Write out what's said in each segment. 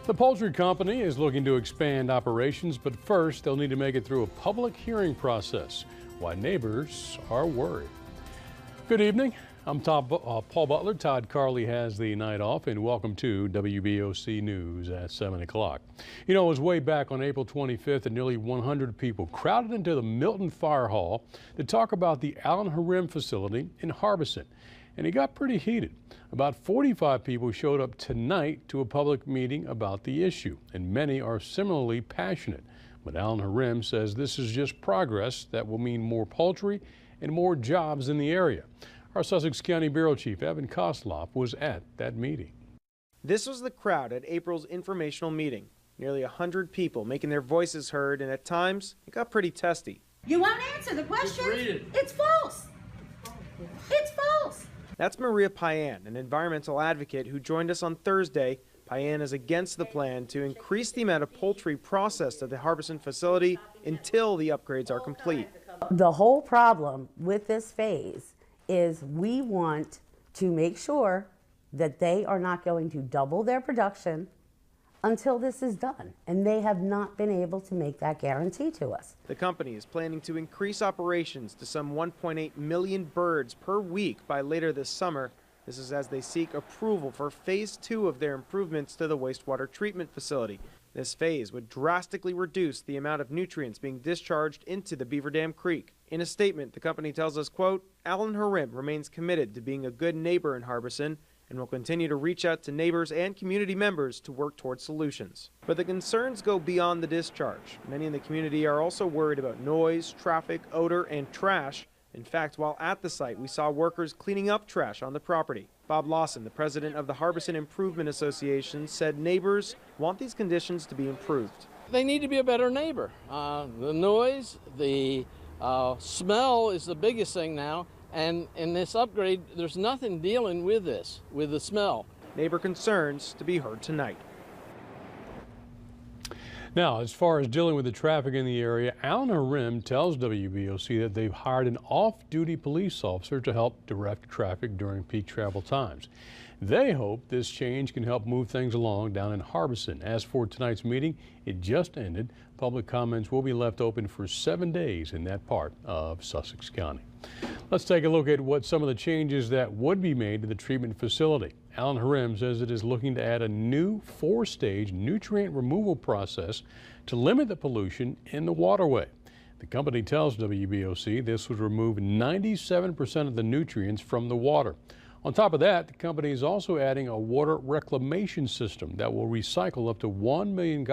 The poultry company is looking to expand operations, but first they'll need to make it through a public hearing process. Why neighbors are worried. Good evening. I'm Paul Butler. Todd Carley has the night off, and welcome to WBOC News at 7 o'clock. You know, it was way back on April 25th that nearly 100 people crowded into the Milton Fire Hall to talk about the Harim facility in Harbison. And it got pretty heated. About 45 people showed up tonight to a public meeting about the issue, and many are similarly passionate. But Harim says this is just progress that will mean more poultry and more jobs in the area. Our Sussex County Bureau Chief, Evan Kosloff, was at that meeting. This was the crowd at April's informational meeting. Nearly 100 people making their voices heard, and at times, it got pretty testy. You won't answer the question? It's false. It's false. That's Maria Payan, an environmental advocate who joined us on Thursday. Payan is against the plan to increase the amount of poultry processed at the Harbison facility until the upgrades are complete. The whole problem with this phase is we want to make sure that they are not going to double their production until this is done, and they have not been able to make that guarantee to us. The company is planning to increase operations to some 1.8 million birds per week by later this summer. This is as they seek approval for phase 2 of their improvements to the wastewater treatment facility. This phase would drastically reduce the amount of nutrients being discharged into the Beaver Dam Creek. In a statement, the company tells us, quote, Harim remains committed to being a good neighbor in Harbison and will continue to reach out to neighbors and community members to work towards solutions. But the concerns go beyond the discharge. Many in the community are also worried about noise, traffic, odor, and trash. In fact, while at the site, we saw workers cleaning up trash on the property. Bob Lawson, the president of the Harbison Improvement Association, said neighbors want these conditions to be improved. They need to be a better neighbor. The noise, the smell is the biggest thing now. And in this upgrade, there's nothing dealing with this, with the smell. Neighbor concerns to be heard tonight. Now, as far as dealing with the traffic in the area, Harim tells WBOC that they've hired an off-duty police officer to help direct traffic during peak travel times. They hope this change can help move things along down in Harbison. As for tonight's meeting, it just ended. Public comments will be left open for 7 days in that part of Sussex County. Let's take a look at what some of the changes that would be made to the treatment facility. Harim says it is looking to add a new 4-stage nutrient removal process to limit the pollution in the waterway. The company tells WBOC this would remove 97% of the nutrients from the water. On top of that, the company is also adding a water reclamation system that will recycle up to 1 million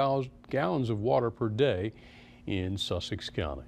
gallons of water per day in Sussex County.